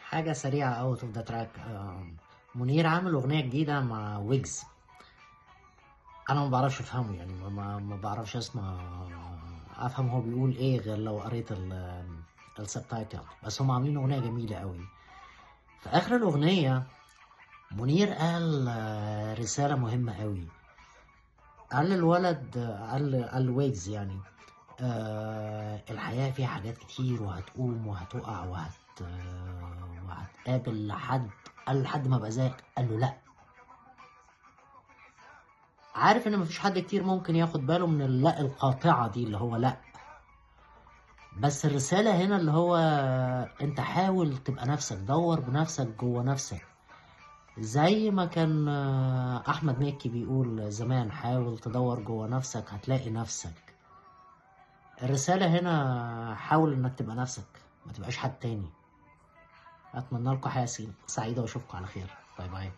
حاجة سريعة اوت اوف ذا تراك. منير عامل اغنية جديدة مع ويجز. انا ما بعرفش افهمه، يعني ما بعرفش افهم هو بيقول ايه غير لو قريت السبتايتل. بس هم عاملين اغنية جميلة قوي. في اخر الاغنية منير قال رسالة مهمة قوي. قال للولد، قال ويجز يعني، الحياة فيها حاجات كتير وهتقوم وهتقع وهتقابل لحد. قال لحد ما بقى زيك، قال له لا. عارف ان مفيش حد كتير ممكن ياخد باله من اللا القاطعة دي اللي هو لا. بس الرسالة هنا اللي هو انت حاول تبقى نفسك، دور بنفسك جوه نفسك. زي ما كان احمد مكي بيقول زمان، حاول تدور جوه نفسك هتلاقي نفسك. الرسالة هنا حاول انك تبقى نفسك، ما تبقاش حد تاني. اتمنى لكم حياة سعيدة واشوفكم على خير. باي باي.